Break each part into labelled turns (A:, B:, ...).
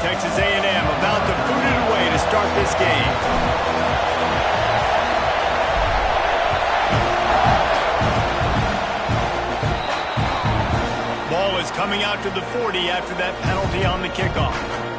A: Texas A&M about to boot it away to start this game. Ball is coming out to the 40 after that penalty on the kickoff.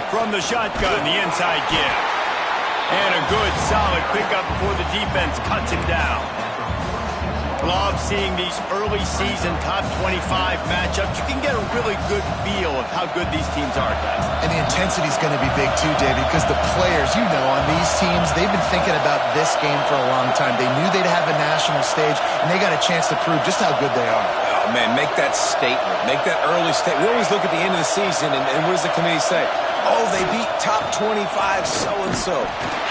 A: From the shotgun, the inside give. And a good, solid pickup before the defense cuts him down. Love seeing these early season top 25 matchups. You can get a really good feel of how good these teams are, guys.
B: And the intensity is going to be big too, David, because the players, you know, on these teams, they've been thinking about this game for a long time. They knew they'd have a national stage, and they got a chance to prove just how good they are.
C: Oh, man, make that statement. Make that early statement. We always look at the end of the season, and what does the committee say? Oh, they beat top 25 so-and-so.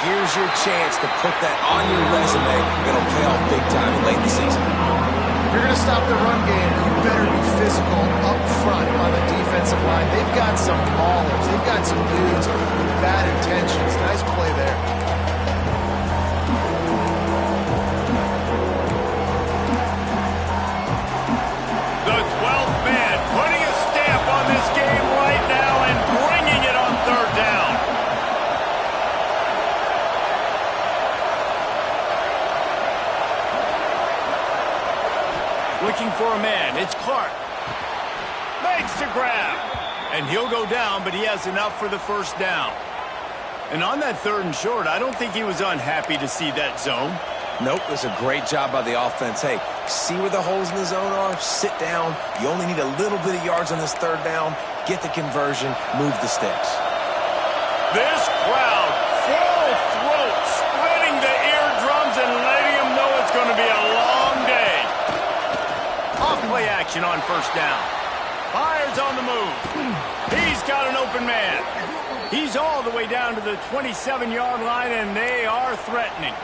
C: Here's your chance to put that on your resume. It'll pay off big time late in the season.
B: If you're going to stop the run game, you better be physical up front on the defensive line. They've got some maulers. They've got some dudes with bad intentions. Nice play there.
A: The 12th man putting a stamp on this game right now and bringing it on third down. Looking for a man. It's Clark. Makes the grab. And he'll go down, but he has enough for the first down. And on that third and short, I don't think he was unhappy to see that zone.
C: Nope, it was a great job by the offense. Hey, see where the holes in the zone are? Sit down. You only need a little bit of yards on this third down. Get the conversion. Move the sticks.
A: This crowd, full throat, spreading the eardrums and letting them know it's going to be a long day. Off play action on first down. Fires on the move. He's got an open man. He's all the way down to the 27-yard line, and they are threatening.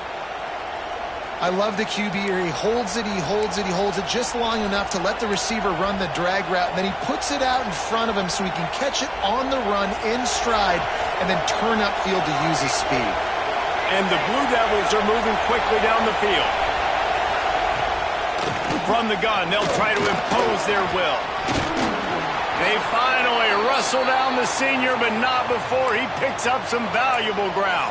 B: I love the QB here. He holds it, he holds it, he holds it just long enough to let the receiver run the drag route, and then he puts it out in front of him so he can catch it on the run in stride and then turn upfield to use his speed.
A: And the Blue Devils are moving quickly down the field. From the gun, they'll try to impose their will. They finally wrestle down the senior, but not before he picks up some valuable ground.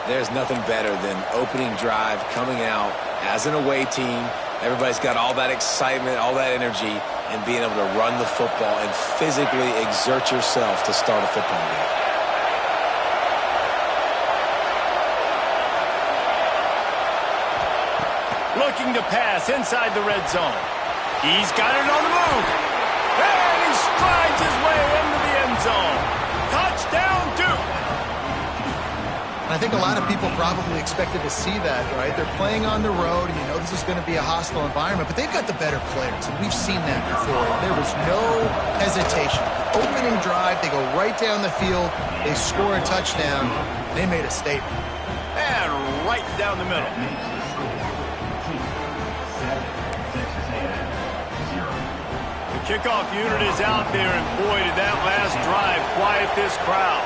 C: There's nothing better than opening drive, coming out as an away team. Everybody's got all that excitement, all that energy, and being able to run the football and physically exert yourself to start a football game.
A: Looking to pass inside the red zone. He's got it on the move. And he strides his way into the end zone. Touchdown, Duke.
B: I think a lot of people probably expected to see that, right? They're playing on the road, and you know this is going to be a hostile environment, but they've got the better players, and we've seen that before. There was no hesitation. Opening drive, they go right down the field, they score a touchdown, they made a statement.
A: And right down the middle. The kickoff unit is out there, and boy, did that last drive quiet this crowd.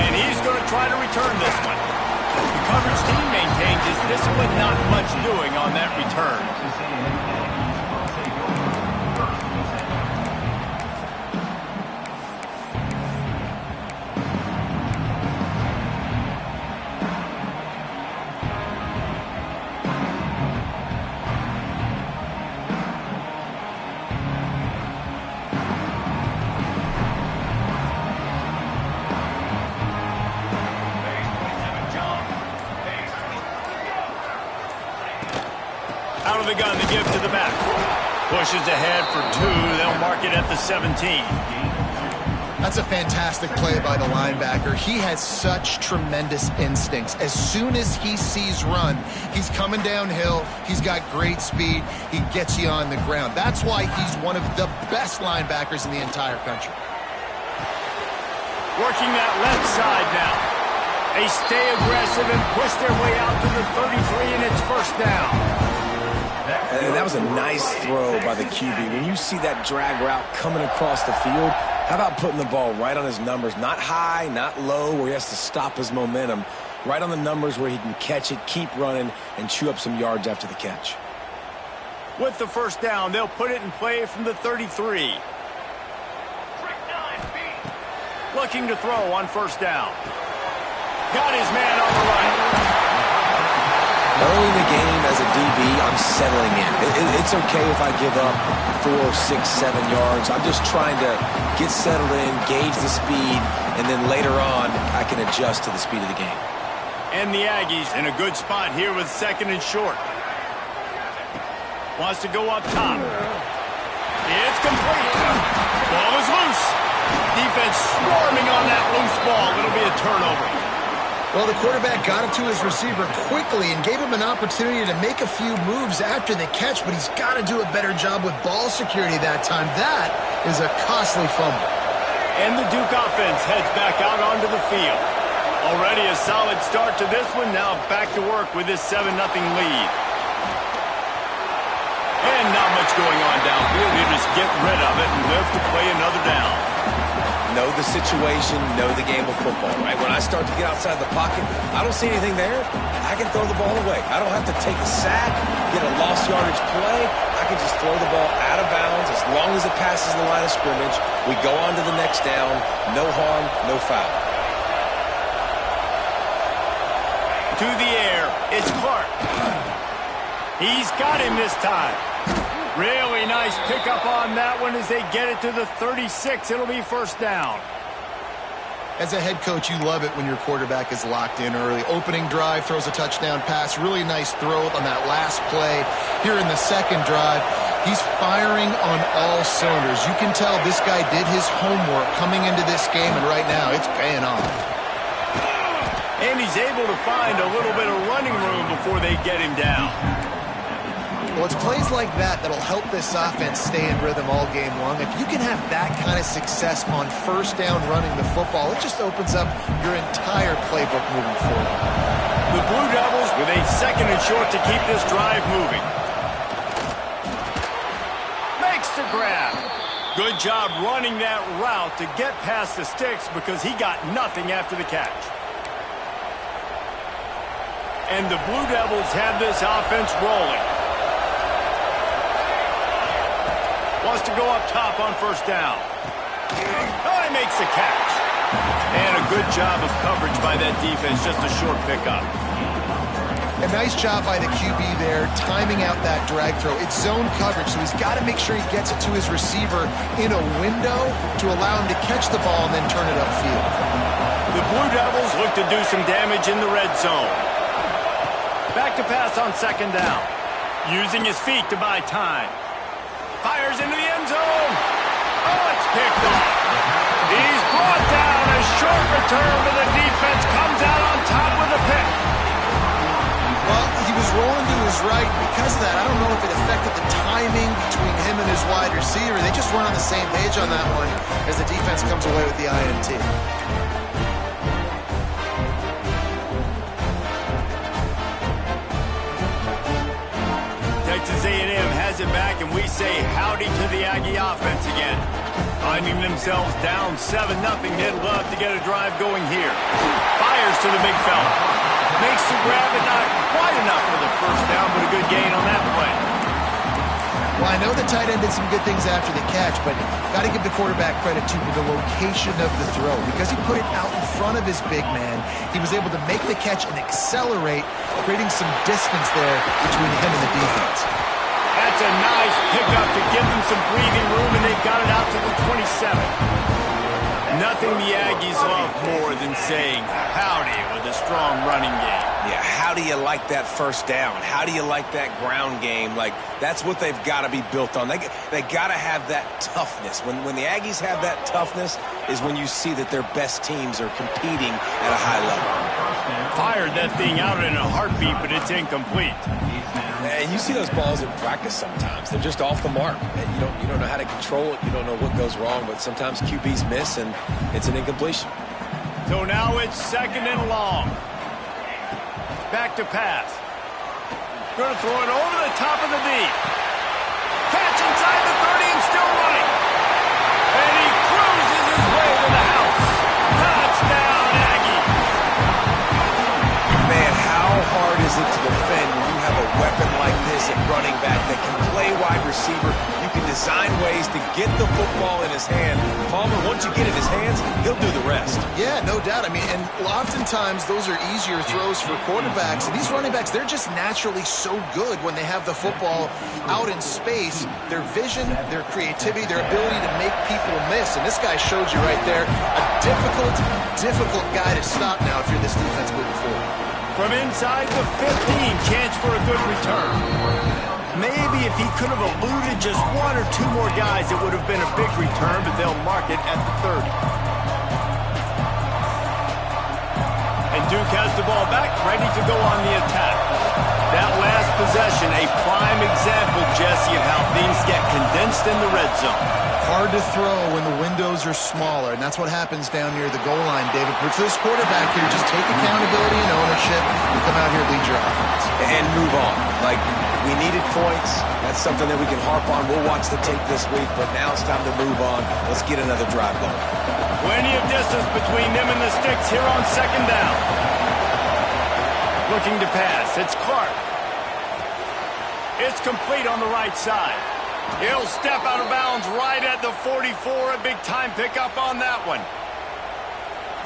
A: And he's going to try to return this one. The coverage team maintains his discipline, not much doing on that return. Out of the gun, the give to the back. Pushes ahead for two. They'll mark it at the 17.
B: That's a fantastic play by the linebacker. He has such tremendous instincts. As soon as he sees run, he's coming downhill. He's got great speed. He gets you on the ground. That's why he's one of the best linebackers in the entire country.
A: Working that left side now. They stay aggressive and push their way out to the 33, and it's first down.
C: And that was a nice throw by the QB. When you see that drag route coming across the field, how about putting the ball right on his numbers? Not high, not low, where he has to stop his momentum. Right on the numbers where he can catch it, keep running, and chew up some yards after the catch.
A: With the first down, they'll put it in play from the 33. Looking to throw on first down. Got his man on the right.
C: Early in the game, as a DB, I'm settling in. It's okay if I give up 4, 6, 7 yards. I'm just trying to get settled in, gauge the speed, and then later on, I can adjust to the speed of the game.
A: And the Aggies in a good spot here with second and short. Wants to go up top. It's complete. Ball is loose. Defense swarming on that loose ball. It'll be a turnover.
B: Well, the quarterback got it to his receiver quickly and gave him an opportunity to make a few moves after the catch, but he's got to do a better job with ball security that time. That is a costly fumble.
A: And the Duke offense heads back out onto the field. Already a solid start to this one. Now back to work with this 7-0 lead. And not much going on downfield. You just get rid of it and live to play another down.
C: Know the situation, know the game of football, right? When I start to get outside the pocket, I don't see anything there, I can throw the ball away. I don't have to take a sack, get a lost yardage play. I can just throw the ball out of bounds. As long as it passes the line of scrimmage, we go on to the next down. No harm, no foul.
A: To the air, it's Clark. He's got him this time. Really nice pickup on that one as they get it to the 36. It'll be first down.
B: As a head coach, you love it when your quarterback is locked in early. Opening drive, throws a touchdown pass. Really nice throw on that last play. Here in the second drive, he's firing on all cylinders. You can tell this guy did his homework coming into this game, and right now it's paying off.
A: And he's able to find a little bit of running room before they get him down.
B: Well, it's plays like that that'll help this offense stay in rhythm all game long. If you can have that kind of success on first down running the football, it just opens up your entire playbook moving forward.
A: The Blue Devils with a second and short to keep this drive moving. Makes the grab. Good job running that route to get past the sticks because he got nothing after the catch. And the Blue Devils have this offense rolling. Wants to go up top on first down. Oh, he makes the catch. And a good job of coverage by that defense, just a short pickup.
B: A nice job by the QB there, timing out that drag throw. It's zone coverage, so he's got to make sure he gets it to his receiver in a window to allow him to catch the ball and then turn it upfield.
A: The Blue Devils look to do some damage in the red zone. Back to pass on second down. Using his feet to buy time. Fires into the end zone. Oh, it's picked off. He's brought down. A short return, but the defense comes out on top with a pick.
B: Well, he was rolling to his right. Because of that, I don't know if it affected the timing between him and his wide receiver. They just weren't on the same page on that one as the defense comes away with the INT.
A: Texas A&M has it back, and we say howdy to the Aggie offense again. Finding themselves down 7-0, they'd love to get a drive going here. Fires to the big fella. Makes the grab, but not quite enough for the first down, but a good gain on that play.
B: Well, I know the tight end did some good things after the catch, but got to give the quarterback credit, too, for the location of the throw. Because he put it out in front of his big man, he was able to make the catch and accelerate, creating some distance there between him and the defense.
A: That's a nice pickup to give them some breathing room, and they've got it out to the 27. Nothing the Aggies love more than saying howdy with a strong running game.
C: Yeah, how do you like that first down? How do you like that ground game? Like, that's what they've got to be built on. They got to have that toughness. When the Aggies have that toughness is when you see that their best teams are competing at a high level.
A: Fired that thing out in a heartbeat, but it's incomplete.
C: And you see those balls in practice sometimes. They're just off the mark. You don't know how to control it. You don't know what goes wrong, but sometimes QBs miss, and it's an incompletion.
A: So now it's 2nd and long. Back to pass. Going to throw it over the top of the D. Catch inside the 30 and still running. And he cruises his way to the house. Touchdown, Aggie.
C: Man, how hard is it to defend when you have a weapon like this at running back that can play wide receiver? You can design ways to get the football in his hand. Palmer, once you get it in his hands, he'll do the rest.
B: Yeah, no doubt. I mean, and oftentimes those are easier throws for quarterbacks. And these running backs, they're just naturally so good when they have the football out in space. Their vision, their creativity, their ability to make people miss. And this guy showed you right there a difficult guy to stop now if you're this defense moving forward.
A: From inside the 15, chance for a good return. Maybe if he could have eluded just 1 or 2 more guys, it would have been a big return, but they'll mark it at the 30. And Duke has the ball back, ready to go on the attack. That last possession, a prime example, Jesse, of how things get condensed in the red zone.
B: Hard to throw when the windows are smaller, and that's what happens down near the goal line, David. But for this quarterback here, just take accountability and ownership and come out here and lead your offense.
C: And move on. Like, we needed points. That's something that we can harp on. We'll watch the tape this week, but now it's time to move on. Let's get another drive going.
A: Plenty of distance between them and the sticks here on 2nd down. Looking to pass. It's Clark. It's complete on the right side. He'll step out of bounds right at the 44. A big-time pickup on that one.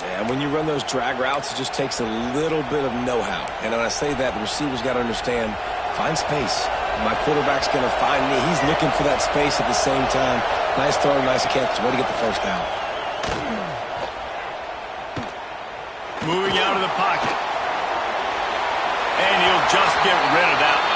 C: Yeah, and when you run those drag routes, it just takes a little bit of know-how. And when I say that, the receiver's got to understand, find space. My quarterback's going to find me. He's looking for that space at the same time. Nice throw, nice catch. Way to get the first down.
A: Moving out of the pocket. And he'll just get rid of that one.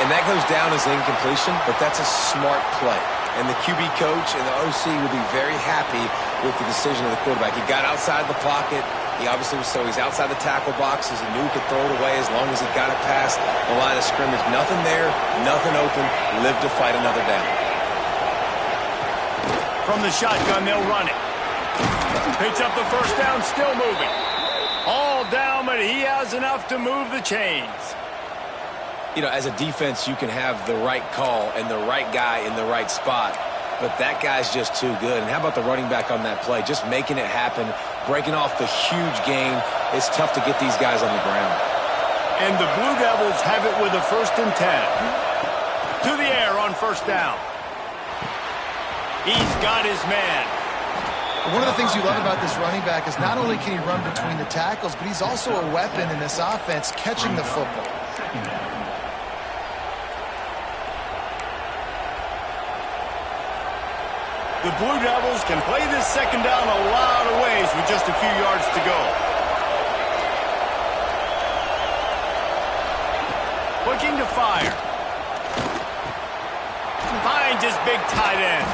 C: And that goes down as incompletion, but that's a smart play. And the QB coach and the OC will be very happy with the decision of the quarterback. He got outside the pocket. He obviously was so he's outside the tackle boxes. He knew he could throw it away as long as he got it past the line of scrimmage. Nothing there, nothing open. Live to fight another down.
A: From the shotgun, they'll run it. Picks up the first down, still moving. All down, but he has enough to move the chains.
C: You know, as a defense, you can have the right call and the right guy in the right spot, but that guy's just too good. And how about the running back on that play? Just making it happen, breaking off the huge gain. It's tough to get these guys on the ground.
A: And the Blue Devils have it with a 1st and 10. To the air on 1st down. He's got his man.
B: One of the things you love about this running back is not only can he run between the tackles, but he's also a weapon in this offense catching the football.
A: The Blue Devils can play this 2nd down a lot of ways with just a few yards to go. Looking to fire. Finds his big tight end.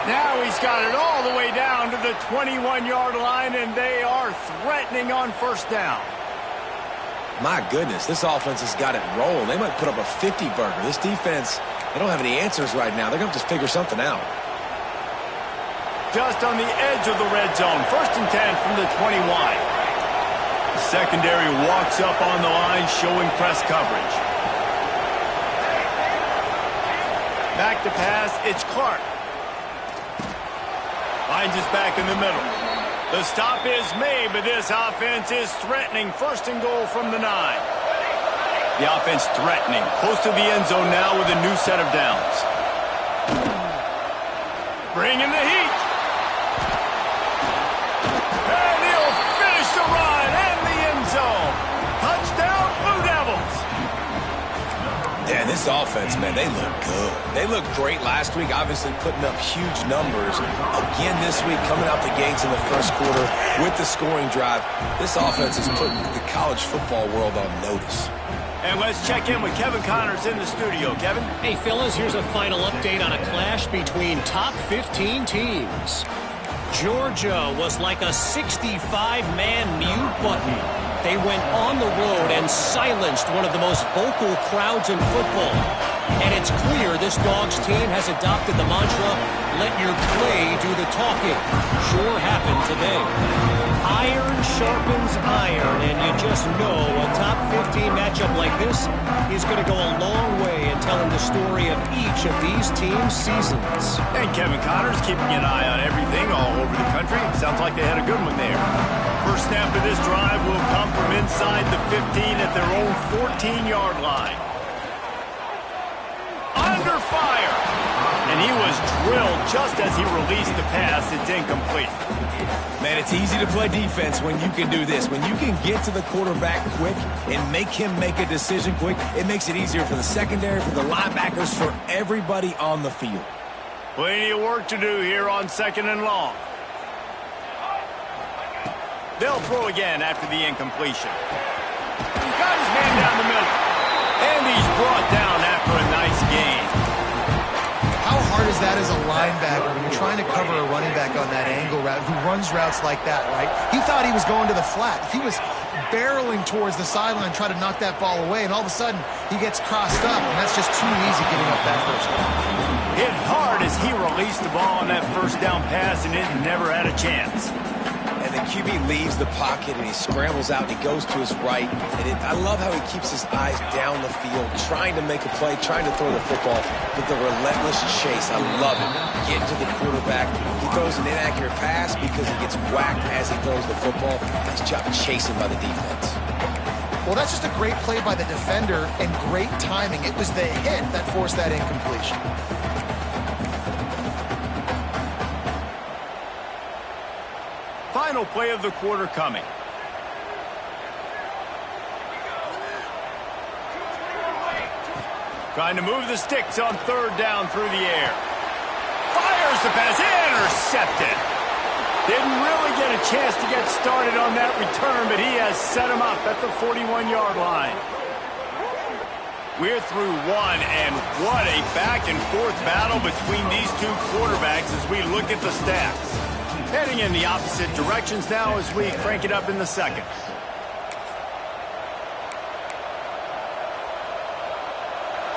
A: Now he's got it all the way down to the 21-yard line, and they are threatening on 1st down.
C: My goodness, this offense has got it rolling. They might put up a 50-burger. This defense, they don't have any answers right now. They're going to have to figure something out.
A: Just on the edge of the red zone. 1st and 10 from the 21. The secondary walks up on the line, showing press coverage. Back to pass, it's Clark. Finds his back in the middle. The stop is made, but this offense is threatening. 1st and goal from the 9. The offense threatening. Close to the end zone now with a new set of downs. Bringing the heat. And he'll finish the run and the end zone. Touchdown, Blue Devils.
C: Yeah, this offense, man, they look good. They looked great last week, obviously putting up huge numbers. Again this week, coming out the gates in the 1st quarter with the scoring drive. This offense is putting the college football world on notice.
A: And let's check in with Kevin Connors in the studio. Kevin?
D: Hey, fellas, here's a final update on a clash between top 15 teams. Georgia was like a 65-man mute button. They went on the road and silenced one of the most vocal crowds in football. And it's clear this Dogs team has adopted the mantra, let your play do the talking. Sure happened today. Higher sharpens iron, and you just know a top 15 matchup like this is going to go a long way in telling the story of each of these teams' seasons.
A: And Kevin Connors keeping an eye on everything all over the country. Sounds like they had a good one there. First snap of this drive will come from inside the 15 at their own 14-yard line. Under fire. And he was drilled just as he released the pass. It's incomplete.
C: Man, it's easy to play defense when you can do this. When you can get to the quarterback quick and make him make a decision quick, it makes it easier for the secondary, for the linebackers, for everybody on the field.
A: Plenty of work to do here on 2nd and long. They'll throw again after the incompletion. He's got his man down the middle. And he's brought down after a nice gain.
B: How hard is that as a linebacker when you're trying to cover a running back on that angle route who runs routes like that, right? He thought he was going to the flat. He was barreling towards the sideline trying to knock that ball away, and all of a sudden he gets crossed up, and that's just too easy giving up that first down.
A: Hit hard as he released the ball on that first down pass, and it never had a chance.
C: And the QB leaves the pocket, and he scrambles out, and he goes to his right. And I love how he keeps his eyes down the field, trying to make a play, trying to throw the football, but the relentless chase. I love it. Getting to the quarterback. He throws an inaccurate pass because he gets whacked as he throws the football. Nice job chasing by the defense.
B: Well, that's just a great play by the defender and great timing. It was the hit that forced that incompletion.
A: Final play of the quarter coming. Trying to move the sticks on 3rd down through the air. Fires the pass, intercepted. Didn't really get a chance to get started on that return, but he has set him up at the 41-yard line. We're through one, and what a back-and-forth battle between these two quarterbacks as we look at the stats. Heading in the opposite directions now as we crank it up in the 2nd.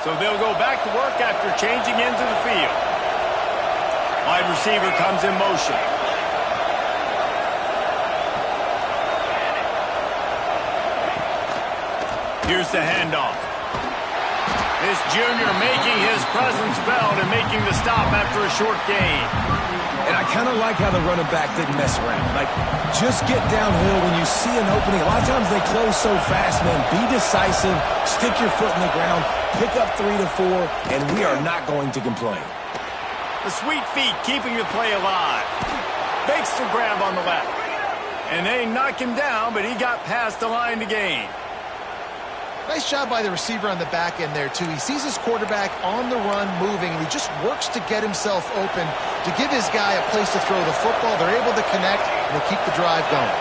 A: So they'll go back to work after changing into the field. Wide receiver comes in motion. Here's the handoff. This junior making his presence felt and making the stop after a short gain.
C: And I kind of like how the running back didn't mess around. Like, just get downhill when you see an opening. A lot of times they close so fast, man. Be decisive, stick your foot in the ground, pick up 3 to 4, and we are not going to complain.
A: The sweet feet keeping the play alive. Makes the grab on the left. And they knock him down, but he got past the line to gain.
B: Nice job by the receiver on the back end there, too. He sees his quarterback on the run moving, and he just works to get himself open to give his guy a place to throw the football. They're able to connect, and they keep the drive going.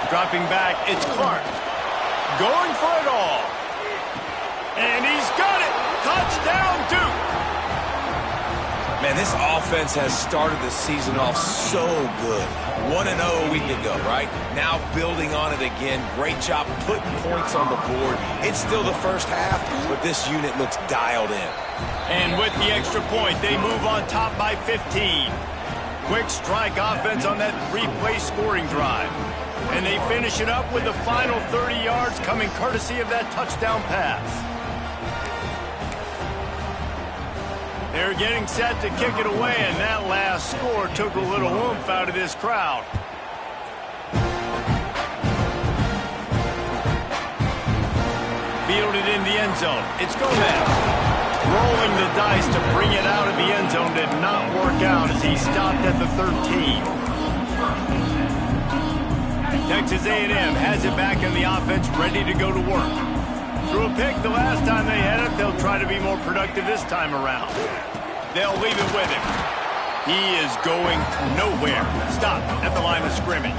A: Dropping back, it's Clark. Going for it all. And he's got it. Touchdown, Duke.
C: Man, this offense has started the season off so good. 1-0 a week ago, right? Now building on it again. Great job putting points on the board. It's still the first half, but this unit looks dialed in.
A: And with the extra point, they move on top by 15. Quick strike offense on that 3-play scoring drive. And they finish it up with the final 30 yards coming courtesy of that touchdown pass. They're getting set to kick it away, and that last score took a little oomph out of this crowd. Fielded in the end zone. It's Gomez. Rolling the dice to bring it out of the end zone did not work out as he stopped at the 13. Texas A&M has it back in the offense, ready to go to work. Threw a pick the last time they had it. They'll try to be more productive this time around. They'll leave it with him. He is going nowhere. Stop at the line of scrimmage.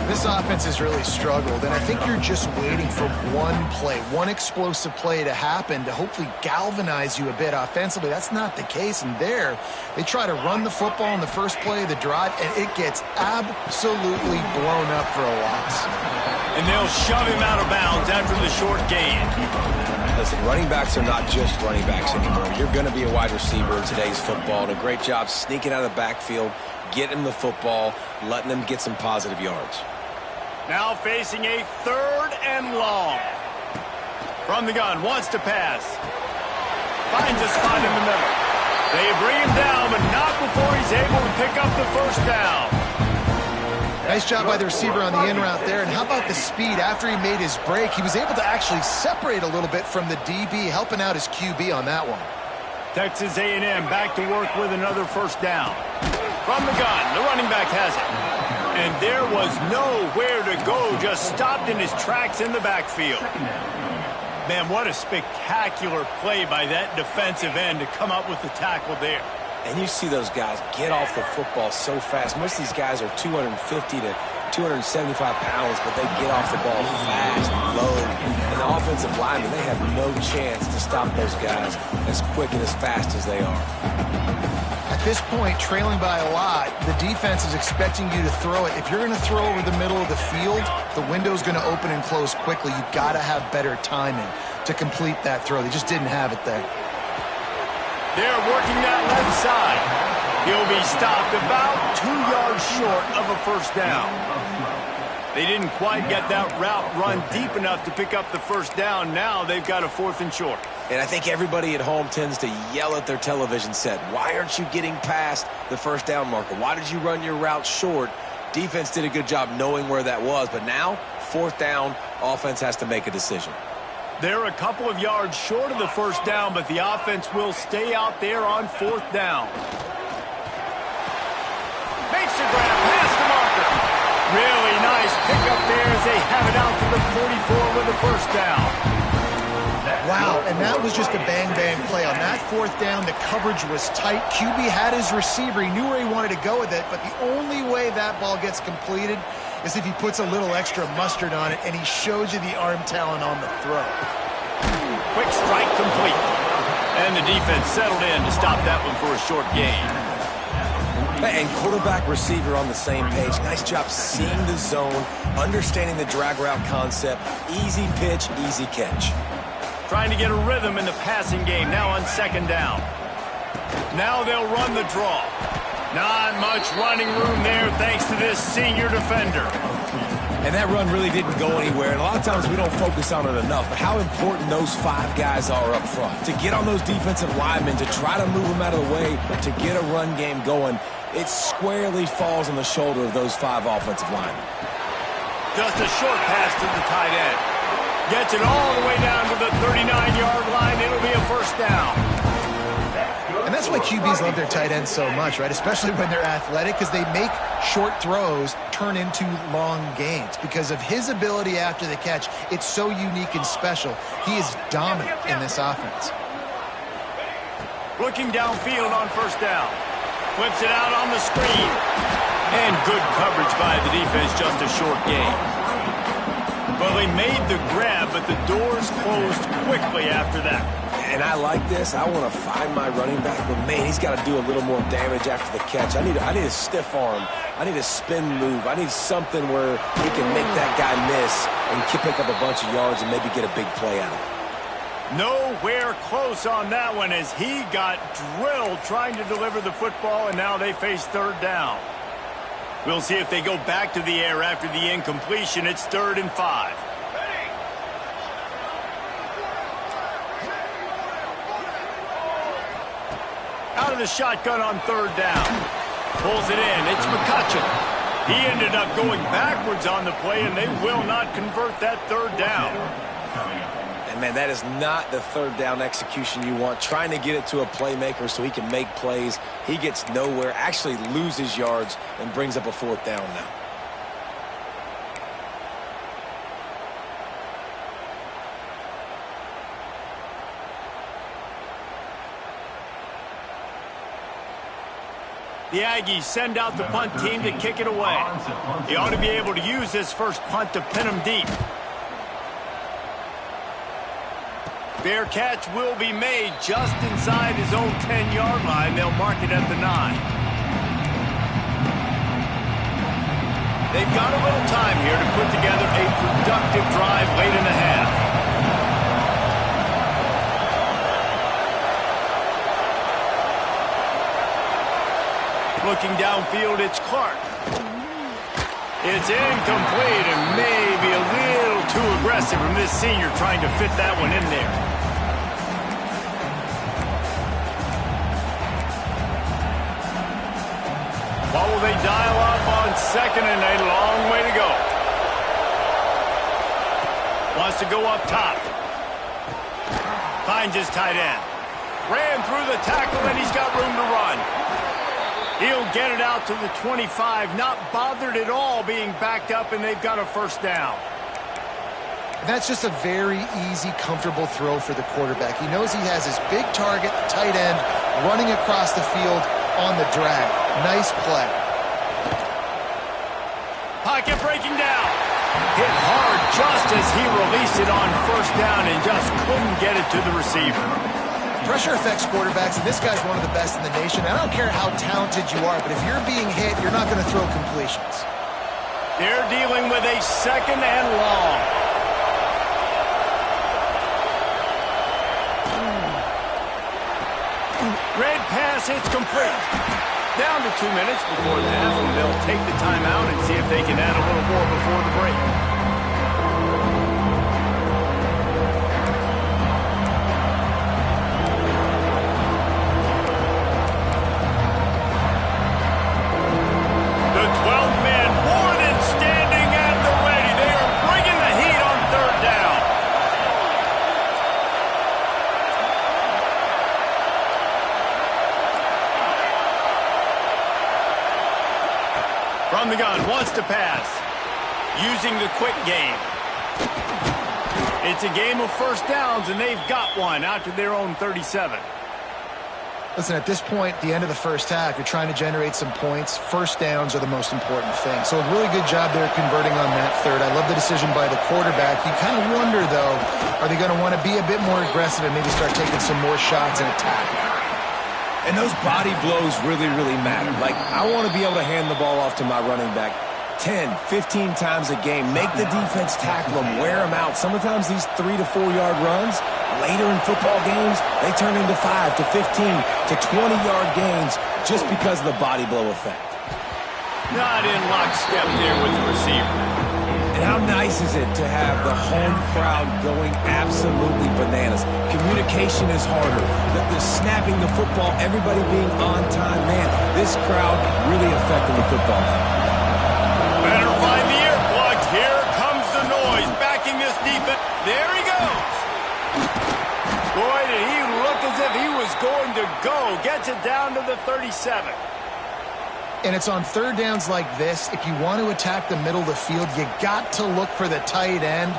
B: This offense has really struggled, and I think you're just waiting for one play, one explosive play to happen to hopefully galvanize you a bit offensively. That's not the case, and there they try to run the football in the first play of the drive, and it gets absolutely blown up for a loss.
A: And they'll shove him out of bounds after the short gain.
C: Listen, running backs are not just running backs anymore. You're going to be a wide receiver in today's football. And a great job sneaking out of the backfield, getting him the football, letting him get some positive yards.
A: Now facing a 3rd and long. From the gun, wants to pass. Finds a spot in the middle. They bring him down, but not before he's able to pick up the first down.
B: Nice job by the receiver on the in route there. And how about the speed? After he made his break, he was able to actually separate a little bit from the DB, helping out his QB on that one.
A: Texas A&M back to work with another first down. From the gun, the running back has it. And there was nowhere to go, just stopped in his tracks in the backfield. Man, what a spectacular play by that defensive end to come up with the tackle there.
C: And you see those guys get off the football so fast. Most of these guys are 250 to 275 pounds, but they get off the ball fast, low. And the offensive linemen, they have no chance to stop those guys as quick and as fast as they are.
B: At this point, trailing by a lot, the defense is expecting you to throw it. If you're going to throw over the middle of the field, the window's going to open and close quickly. You've got to have better timing to complete that throw. They just didn't have it there.
A: They're working that left side. He'll be stopped about 2 yards short of a first down. They didn't quite get that route run deep enough to pick up the first down. Now they've got a 4th and short.
C: And I think everybody at home tends to yell at their television set. Why aren't you getting past the first down marker? Why did you run your route short? Defense did a good job knowing where that was. But now, 4th down, offense has to make a decision.
A: They're a couple of yards short of the first down, but the offense will stay out there on 4th down. Makes the grab past the marker. Really nice pickup there as they have it out to the 44 with the first down.
B: Wow, and that was just a bang-bang play. On that 4th down, the coverage was tight. QB had his receiver. He knew where he wanted to go with it, but the only way that ball gets completed is if he puts a little extra mustard on it, and he shows you the arm talent on the throw.
A: Quick strike complete. And the defense settled in to stop that one for a short gain.
C: And quarterback receiver on the same page. Nice job seeing the zone, understanding the drag route concept. Easy pitch, easy catch.
A: Trying to get a rhythm in the passing game now on 2nd down. Now they'll run the draw. Not much running room there thanks to this senior defender.
C: And that run really didn't go anywhere. And a lot of times we don't focus on it enough. But how important those 5 guys are up front. To get on those defensive linemen, to try to move them out of the way, to get a run game going, it squarely falls on the shoulder of those 5 offensive linemen.
A: Just a short pass to the tight end. Gets it all the way down to the 39-yard line. It'll be a first down.
B: And that's why QBs love their tight ends so much, right? Especially when they're athletic, because they make short throws turn into long gains. Because of his ability after the catch, it's so unique and special. He is dominant in this offense.
A: Looking downfield on first down. Flips it out on the screen. And good coverage by the defense, just a short gain. Well, they made the grab, but the doors closed quickly after that.
C: And I like this. I want to find my running back, but man, he's got to do a little more damage after the catch. I need a stiff arm. I need a spin move. I need something where he can make that guy miss and pick up a bunch of yards and maybe get a big play out of it.
A: Nowhere close on that one as he got drilled trying to deliver the football, and now they face 3rd down. We'll see if they go back to the air after the incompletion. It's 3rd and 5. Out of the shotgun on 3rd down. Pulls it in. It's McCutcheon. He ended up going backwards on the play, and they will not convert that 3rd down.
C: And, man, that is not the 3rd down execution you want. Trying to get it to a playmaker so he can make plays. He gets nowhere, actually loses yards, and brings up a 4th down now.
A: The Aggies send out the punt team to kick it away. He ought to be able to use this first punt to pin him deep. Fair catch will be made just inside his own 10-yard line. They'll mark it at the 9. They've got a little time here to put together a productive drive late in the half. Looking downfield, it's Clark. It's incomplete and maybe a little too aggressive from this senior trying to fit that one in there. What will they dial up on second and a long way to go? Wants to go up top. Finds his tight end. Ran through the tackle and he's got room to run. He'll get it out to the 25, not bothered at all being backed up, and they've got a first down.
B: That's just a very easy, comfortable throw for the quarterback. He knows he has his big target, the tight end, running across the field on the drag. Nice play.
A: Pocket breaking down. Hit hard just as he released it on first down and just couldn't get it to the receiver.
B: Pressure affects quarterbacks, and this guy's one of the best in the nation. I don't care how talented you are, but if you're being hit, you're not going to throw completions.
A: They're dealing with a second and long. Red pass hits complete. Down to 2 minutes before the half, and they'll take the timeout and see if they can add a little more before the break. From the gun, wants to pass. Using the quick game. It's a game of first downs, and they've got one out to their own 37.
B: Listen, at this point, the end of the first half, you're trying to generate some points. First downs are the most important thing. So a really good job there converting on that third. I love the decision by the quarterback. You kind of wonder, though, are they going to want to be a bit more aggressive and maybe start taking some more shots and attack?
C: And those body blows really, really matter. Like, I want to be able to hand the ball off to my running back 10, 15 times a game. Make the defense tackle them, wear them out. Sometimes these 3 to 4 yard runs, later in football games, they turn into 5 to 15 to 20 yard gains just because of the body blow effect.
A: Not in lockstep there with the receiver.
C: And how nice is it to have the home crowd going absolutely bananas? Communication is harder. The snapping the football, everybody being on time. Man, this crowd really affecting the football game.
A: Better find the earplugs. Here comes the noise. Backing this defense. There he goes. Boy, did he look as if he was going to go. Gets it down to the 37.
B: And it's on third downs like this. If you want to attack the middle of the field, you got to look for the tight end.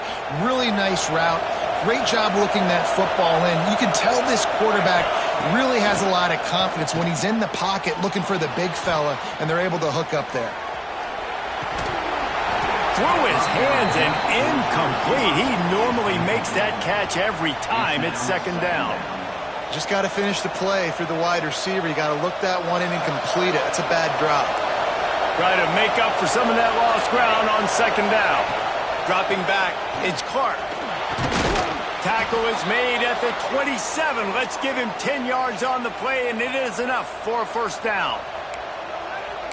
B: Really nice route. Great job looking that football in. You can tell this quarterback really has a lot of confidence when he's in the pocket looking for the big fella, and they're able to hook up there.
A: Through his hands and incomplete. He normally makes that catch every time. It's second down.
B: Just got to finish the play through the wide receiver. You got to look that one in and complete it. It's a bad drop.
A: Try to make up for some of that lost ground on second down. Dropping back, it's Clark. Tackle is made at the 27. Let's give him 10 yards on the play, and it is enough for a first down.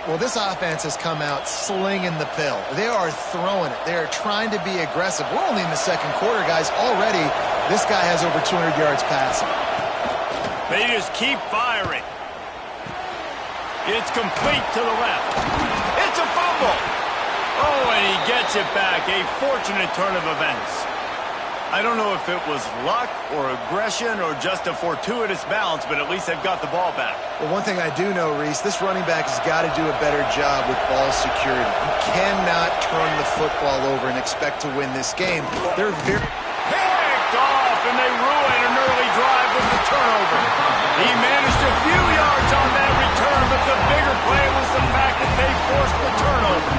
B: Well, this offense has come out slinging the pill. They are throwing it. They are trying to be aggressive. We're only in the second quarter, guys. Already, this guy has over 200 yards passing.
A: They just keep firing. It's complete to the left. It's a fumble. Oh, and he gets it back. A fortunate turn of events. I don't know if it was luck or aggression or just a fortuitous bounce, but at least they've got the ball back.
B: Well, one thing I do know, Reese, this running back has got to do a better job with ball security. You cannot turn the football over and expect to win this game. They're very...
A: Picked off, and they ruin an early drive with the turnover. He managed a few yards on that return, but the bigger play was the fact that they forced the turnover.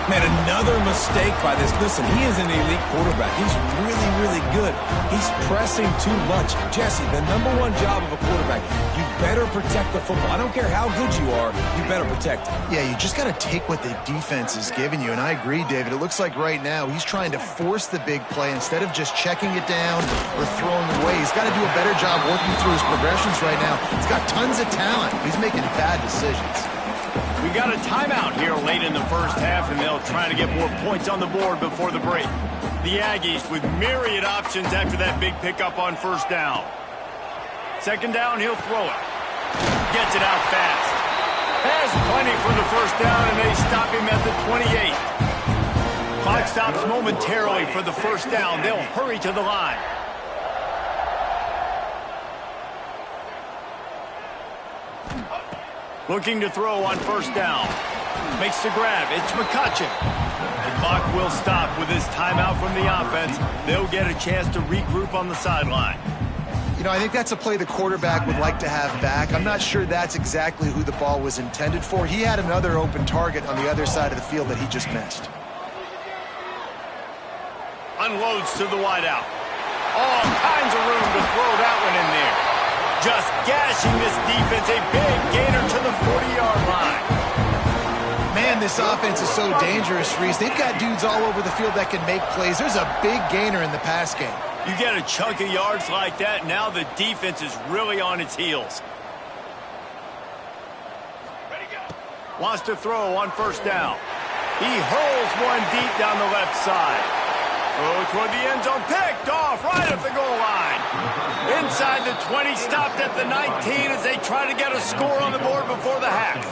C: Man, And another mistake by this. Listen, he is an elite quarterback. He's really, really good. He's pressing too much. Jesse, the #1 job of a quarterback, you better protect the football. I don't care how good you are, you better protect it.
B: Yeah, you just got to take what the defense is giving you, and I agree, David. It looks like right now he's trying to force the big play instead of just checking it down or throwing it away. He's got to do a better job working through his progressions right now. He's got tons of talent. He's making bad decisions.
A: We got a timeout here late in the first half, and they'll try to get more points on the board before the break. The Aggies with myriad options after that big pickup on first down. Second down, he'll throw it. Gets it out fast. Has plenty for the first down, and they stop him at the 28. Clock stops momentarily for the first down. They'll hurry to the line. Looking to throw on first down. Makes the grab. It's McCutcheon. The clock will stop with this timeout from the offense. They'll get a chance to regroup on the sideline.
B: You know, I think that's a play the quarterback would like to have back. I'm not sure that's exactly who the ball was intended for. He had another open target on the other side of the field that he just missed.
A: Unloads to the wideout. All kinds of room to throw that one in there. Just gashing this defense. A big gainer to the 40-yard line.
B: Man, this offense is so dangerous, Reese. They've got dudes all over the field that can make plays. There's a big gainer in the pass game.
A: You get a chunk of yards like that, now the defense is really on its heels. Wants to throw on first down. He hurls one deep down the left side. Throw toward the end zone, picked off right at the goal line. Inside the 20, stopped at the 19 as they try to get a score on the board before the half.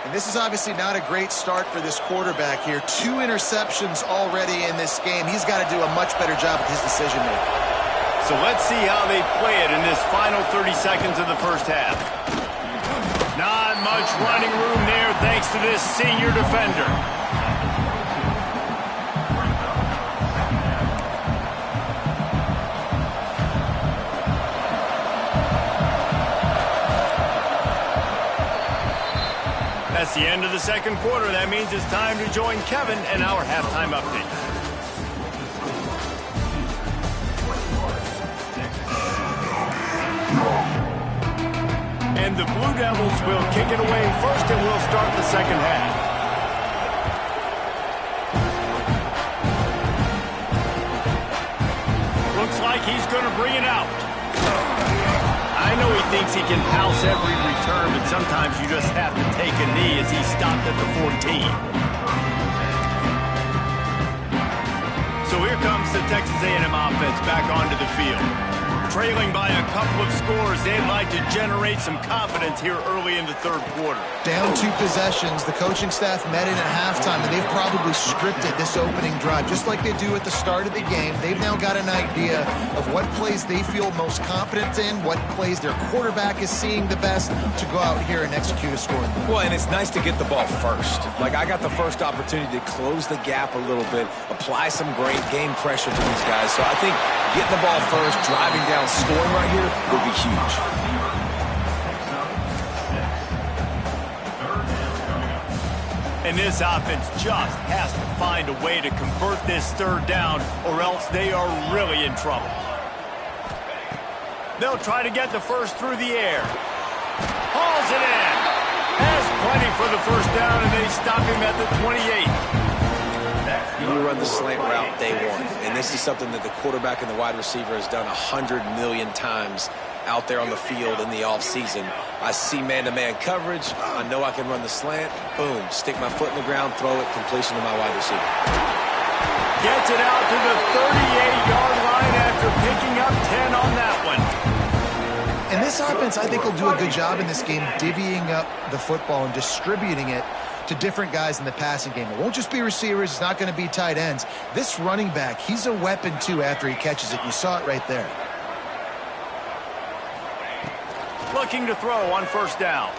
B: And this is obviously not a great start for this quarterback here. 2 interceptions already in this game. He's got to do a much better job with his decision-making.
A: So let's see how they play it in this final 30 seconds of the first half. Not much running room there thanks to this senior defender. That's the end of the second quarter. That means it's time to join Kevin and our halftime update. And the Blue Devils will kick it away first, and we'll start the second half. Looks like he's going to bring it out. I know he thinks he can house every return, but sometimes you just have to take a knee as he stopped at the 14. So here comes the Texas A&M offense back onto the field. Trailing by a couple of scores, they'd like to generate some confidence here early in the third quarter.
B: Down 2 possessions, the coaching staff met in at halftime, and they've probably scripted this opening drive, just like they do at the start of the game. They've now got an idea of what plays they feel most confident in, what plays their quarterback is seeing the best to go out here and execute a scoring.
C: Well, and it's nice to get the ball first. Like, I got the first opportunity to close the gap a little bit, apply some great game pressure to these guys. So I think getting the ball first, driving down, scoring right here would be huge.
A: And this offense just has to find a way to convert this third down, or else they are really in trouble. They'll try to get the first through the air. Hauls it in. Has plenty for the first down, and they stop him at the 28.
C: You run the slant route day one, and this is something that the quarterback and the wide receiver has done 100 million times out there on the field in the offseason. I see man-to-man coverage. I know I can run the slant. Boom, stick my foot in the ground, throw it, completion to my wide receiver.
A: Gets it out to the 38-yard line after picking up 10 on that one.
B: And this offense, I think, will do a good job in this game divvying up the football and distributing it to different guys in the passing game. It won't just be receivers. It's not going to be tight ends. This running back, he's a weapon, too, after he catches it. You saw it right there.
A: Looking to throw on first down.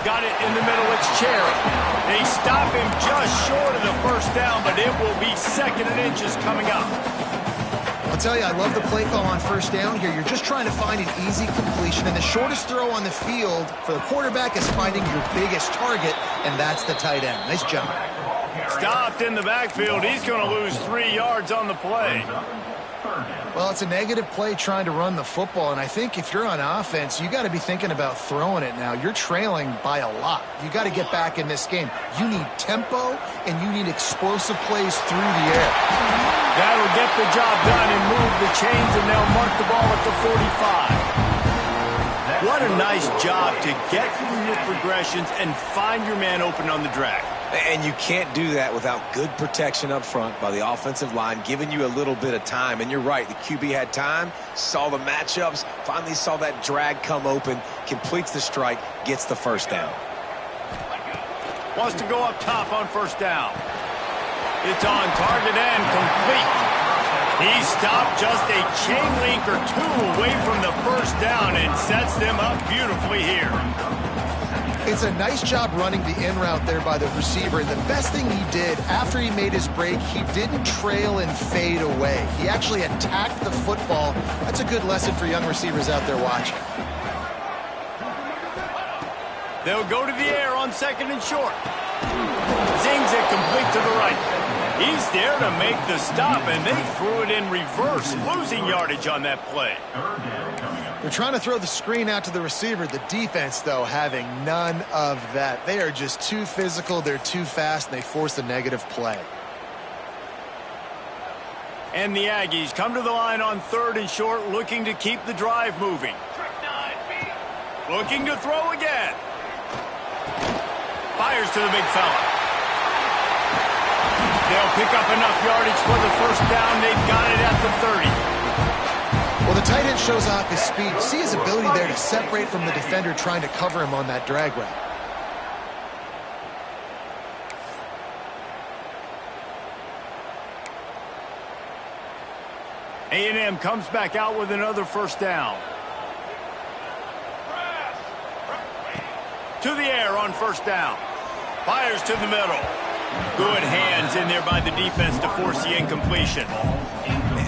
A: Got it in the middle. It's Cherry. They stop him just short of the first down, but it will be second and inches coming up.
B: I'll tell you, I love the play call on first down here. You're just trying to find an easy completion, and the shortest throw on the field for the quarterback is finding your biggest target, and that's the tight end. Nice job.
A: Stopped in the backfield. He's going to lose 3 yards on the play.
B: Well, it's a negative play trying to run the football, and I think if you're on offense, you got to be thinking about throwing it now. You're trailing by a lot. You got to get back in this game. You need tempo, and you need explosive plays through the air.
A: That'll get the job done and move the chains, and they'll mark the ball at the 45. What a nice job to get through your progressions and find your man open on the drag.
C: And you can't do that without good protection up front by the offensive line, giving you a little bit of time. And you're right, the QB had time, saw the matchups, finally saw that drag come open, completes the strike, gets the first down.
A: Wants to go up top on first down. It's on target and complete. He stopped just a chain link or two away from the first down and sets them up beautifully here.
B: It's a nice job running the in route there by the receiver. And the best thing he did after he made his break, he didn't trail and fade away. He actually attacked the football. That's a good lesson for young receivers out there watching.
A: They'll go to the air on second and short. Zings it complete to the right. He's there to make the stop, and they threw it in reverse, losing yardage on that play.
B: They're trying to throw the screen out to the receiver. The defense, though, having none of that. They are just too physical, they're too fast, and they force a negative play.
A: And the Aggies come to the line on third and short, looking to keep the drive moving. Looking to throw again. Fires to the big fella. They'll pick up enough yardage for the first down. They've got it at the 30.
B: Well, the tight end shows off his speed. See his ability there to separate from the defender trying to cover him on that drag route.
A: A&M comes back out with another first down. To the air on first down. Fires to the middle. Good hands in there by the defense to force the incompletion.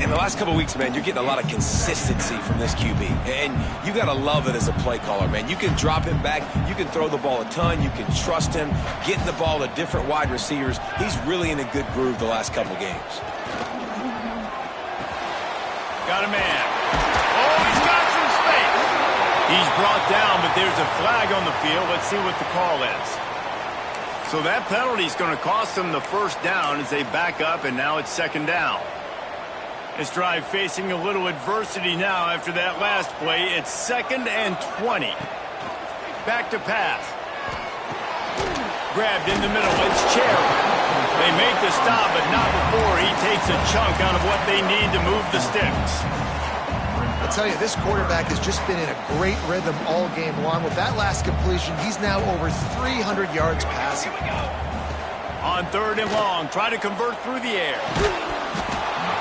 C: In the last couple of weeks, man, you're getting a lot of consistency from this QB. And you got to love it as a play caller, man. You can drop him back. You can throw the ball a ton. You can trust him. Getting the ball to different wide receivers. He's really in a good groove the last couple games.
A: Got a man. Oh, he's got some space. He's brought down, but there's a flag on the field. Let's see what the call is. So that penalty is going to cost them the first down as they back up, and now it's second down. This drive facing a little adversity now after that last play. It's 2nd and 20. Back to pass. Grabbed in the middle. It's Cherry. They make the stop, but not before he takes a chunk out of what they need to move the sticks.
B: I'll tell you, this quarterback has just been in a great rhythm all game long. With that last completion, he's now over 300 yards passing.
A: On third and long, try to convert through the air.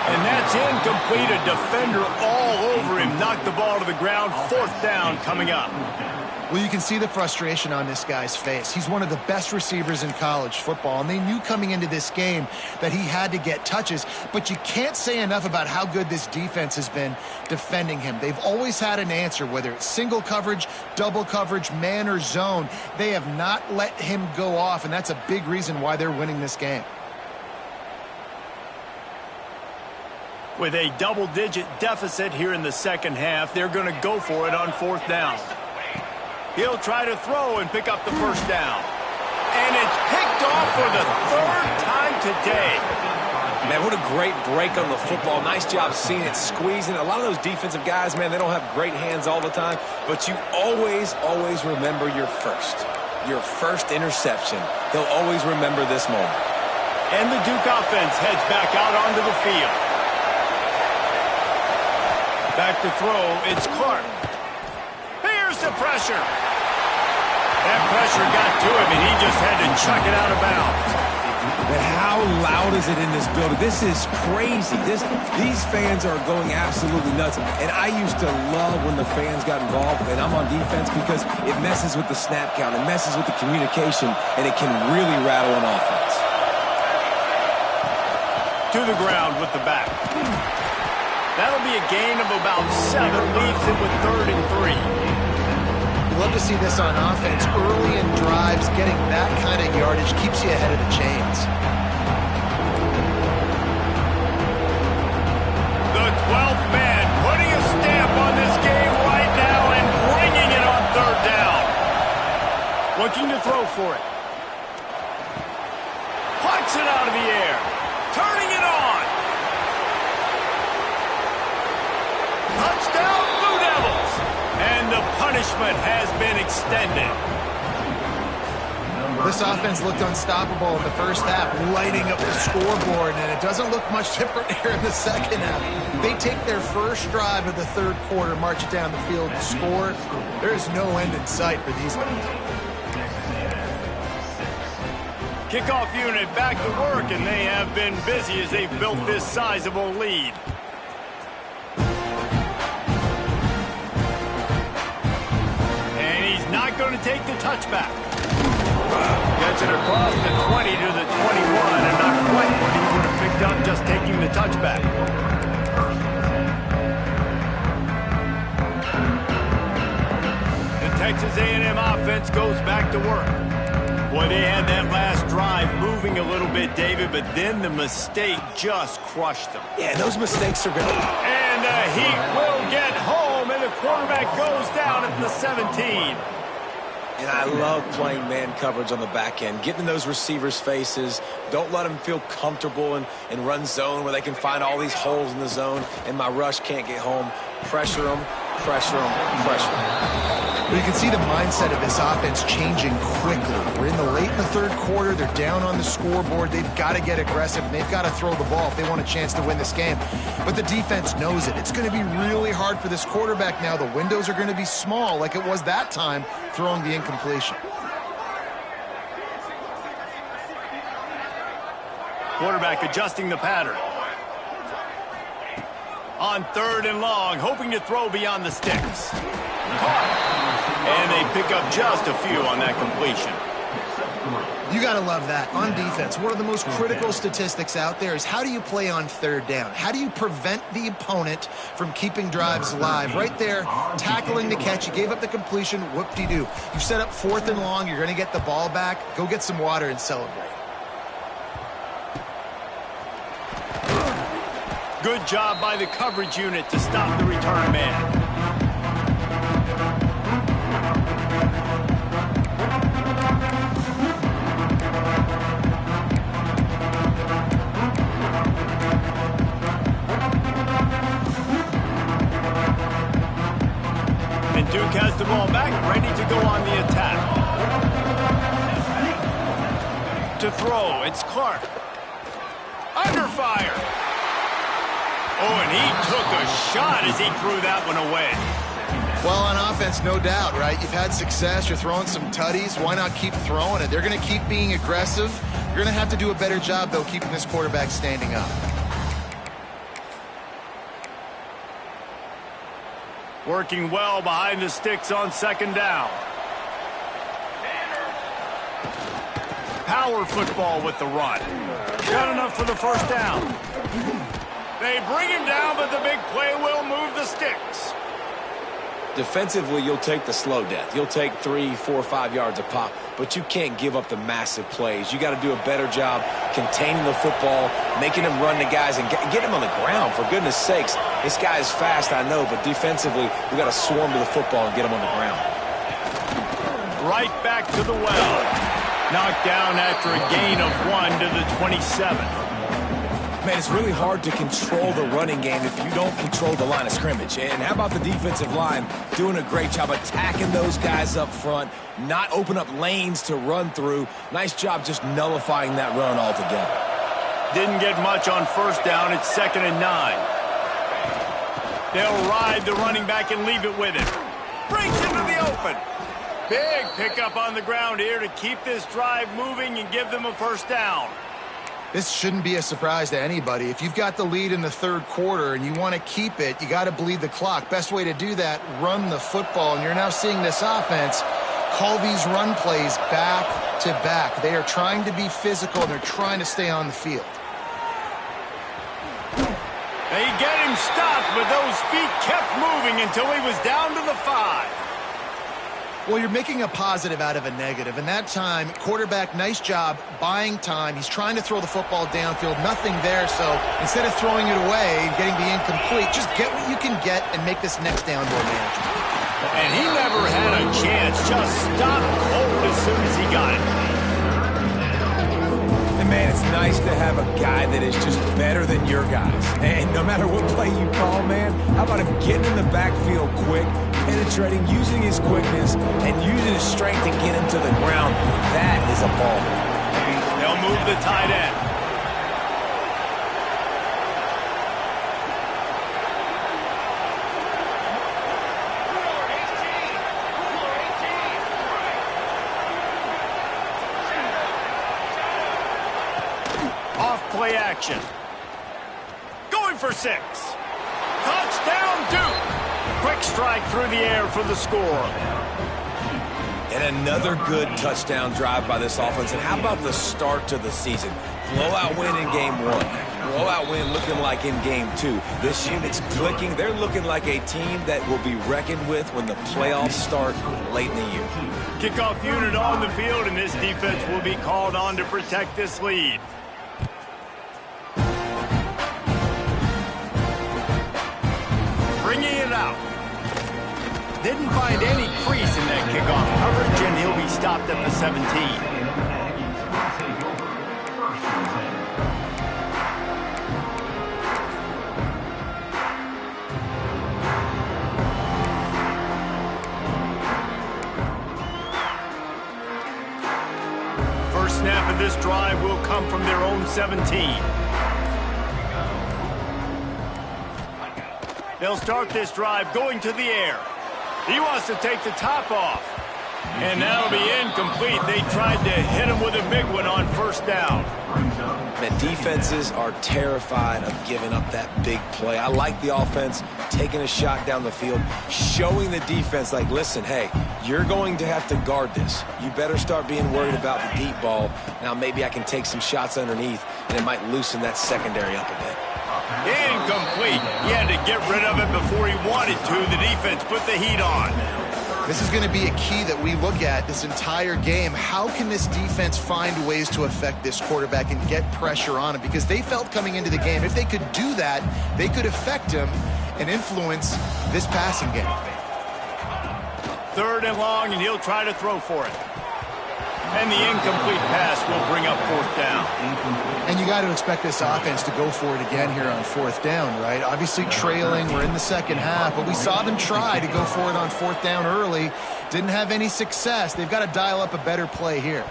A: And that's incomplete. A defender all over him. Knocked the ball to the ground. Fourth down coming up.
B: Well, you can see the frustration on this guy's face. He's one of the best receivers in college football, and they knew coming into this game that he had to get touches, but you can't say enough about how good this defense has been defending him. They've always had an answer, whether it's single coverage, double coverage, man or zone. They have not let him go off, and that's a big reason why they're winning this game.
A: With a double-digit deficit here in the second half, they're going to go for it on fourth down. He'll try to throw and pick up the first down. And it's picked off for the third time today.
C: Man, what a great break on the football. Nice job seeing it, squeezing. A lot of those defensive guys, man, they don't have great hands all the time, but you always remember your first interception. They'll always remember this moment.
A: And the Duke offense heads back out onto the field. Back to throw, it's Clark. Here's the pressure. That pressure got to him, and he just had to chuck it out of bounds.
C: But how loud is it in this building? This is crazy. These fans are going absolutely nuts. And I used to love when the fans got involved, and I'm on defense, because it messes with the snap count, it messes with the communication, and it can really rattle an offense.
A: To the ground with the back. That'll be a gain of about 7, leaves it with 3rd and 3.
B: You love to see this on offense. Early in drives, getting that kind of yardage keeps you ahead of the chains.
A: The 12th man putting a stamp on this game right now and bringing it on 3rd down. Looking to throw for it. Punts it out of the air. Turning it on. Touchdown, Blue Devils. And the punishment has been extended.
B: This offense looked unstoppable in the first half, lighting up the scoreboard, and it doesn't look much different here in the second half. They take their first drive of the 3rd quarter, march it down the field, and score. There's no end in sight for these guys.
A: Kickoff unit back to work, and they have been busy as they've built this sizable lead. And he's not going to take the touchback. Gets it across the 20 to the 21, and not quite what he would have picked up just taking the touchback. The Texas A&M offense goes back to work. Boy, they had that last drive moving a little bit, David, but then the mistake just crushed them.
C: Yeah, those mistakes are going to...
A: And the Heat will get home, and the quarterback goes down at the 17.
C: And I love playing man coverage on the back end, getting in those receivers' faces. Don't let them feel comfortable and run zone where they can find all these holes in the zone, and my rush can't get home. Pressure them, pressure them, pressure them.
B: But you can see the mindset of this offense changing quickly. We're in the late in the 3rd quarter. They're down on the scoreboard. They've got to get aggressive. And they've got to throw the ball if they want a chance to win this game. But the defense knows it. It's going to be really hard for this quarterback now. The windows are going to be small like it was that time throwing the incompletion.
A: Quarterback adjusting the pattern. On 3rd and long, hoping to throw beyond the sticks. Caught. And they pick up just a few on that completion.
B: You got to love that. On defense, one of the most critical statistics out there is how do you play on 3rd down? How do you prevent the opponent from keeping drives alive? Right there, tackling the catch. You gave up the completion. Whoop-de-doo. You set up 4th and long. You're going to get the ball back. Go get some water and celebrate.
A: Good job by the coverage unit to stop the return man. And Duke has the ball back, ready to go on the attack. To throw, it's Clark. Under fire. Oh, and he took a shot as he threw that one away.
B: Well, on offense, no doubt, right? You've had success. You're throwing some tutties. Why not keep throwing it? They're going to keep being aggressive. You're going to have to do a better job, though, keeping this quarterback standing up.
A: Working well behind the sticks on 2nd down. Power football with the run. Got enough for the 1st down. They bring him down, but the big play will move the sticks.
C: Defensively, you'll take the slow death. You'll take 3, 4, 5 yards a pop, but you can't give up the massive plays. You got to do a better job containing the football, making them run to guys, and get him on the ground. For goodness sakes, this guy is fast, I know, but defensively, we got to swarm to the football and get him on the ground.
A: Right back to the well. Knocked down after a gain of 1 to the 27.
C: Man, it's really hard to control the running game if you don't control the line of scrimmage. And how about the defensive line doing a great job attacking those guys up front, not open up lanes to run through. Nice job just nullifying that run altogether.
A: Didn't get much on 1st down. It's 2nd and 9. They'll ride the running back and leave it with him. Brings him to the open. Big pickup on the ground here to keep this drive moving and give them a 1st down.
B: This shouldn't be a surprise to anybody. If you've got the lead in the 3rd quarter and you want to keep it, you got to bleed the clock. Best way to do that, run the football. And you're now seeing this offense call these run plays back to back. They are trying to be physical, and they're trying to stay on the field.
A: They get him stopped, but those feet kept moving until he was down to the 5.
B: Well, you're making a positive out of a negative. And that time, quarterback, nice job buying time. He's trying to throw the football downfield. Nothing there. So instead of throwing it away and getting the incomplete, just get what you can get and make this next down more manageable.
A: And he never had a chance. Just stopped cold as soon as he got it.
C: And, man, it's nice to have a guy that is just better than your guys. And no matter what play you call, man, how about him getting in the backfield quick, penetrating, using his quickness, and using his strength to get him to the ground? That is a ball.
A: They'll move the tight end. Off-play action. Going for 6. Touchdown, Duke. Quick strike through the air for the score.
C: And another good touchdown drive by this offense. And how about the start to the season? Blowout win in game 1. Blowout win looking like in game 2. This unit's clicking. They're looking like a team that will be reckoned with when the playoffs start late in the year.
A: Kickoff unit on the field, and this defense will be called on to protect this lead. Bringing it out. Didn't find any crease in that kickoff coverage, and he'll be stopped at the 17. First snap of this drive will come from their own 17. They'll start this drive going to the air. He wants to take the top off. And that'll be incomplete. They tried to hit him with a big one on first down.
C: The defenses are terrified of giving up that big play. I like the offense taking a shot down the field, showing the defense like, listen, hey, you're going to have to guard this. You better start being worried about the deep ball. Now maybe I can take some shots underneath, and it might loosen that secondary up a bit.
A: Incomplete. He had to get rid of it before he wanted to. The defense put the heat on.
B: This is going to be a key that we look at this entire game. How can this defense find ways to affect this quarterback and get pressure on him? Because they felt coming into the game, if they could do that, they could affect him and influence this passing game.
A: 3rd and long, and he'll try to throw for it. And the incomplete pass will bring up 4th down.
B: And you got to expect this offense to go for it again here on 4th down, right? Obviously trailing, we're in the second half, but we saw them try to go for it on 4th down early. Didn't have any success. They've got to dial up a better play here.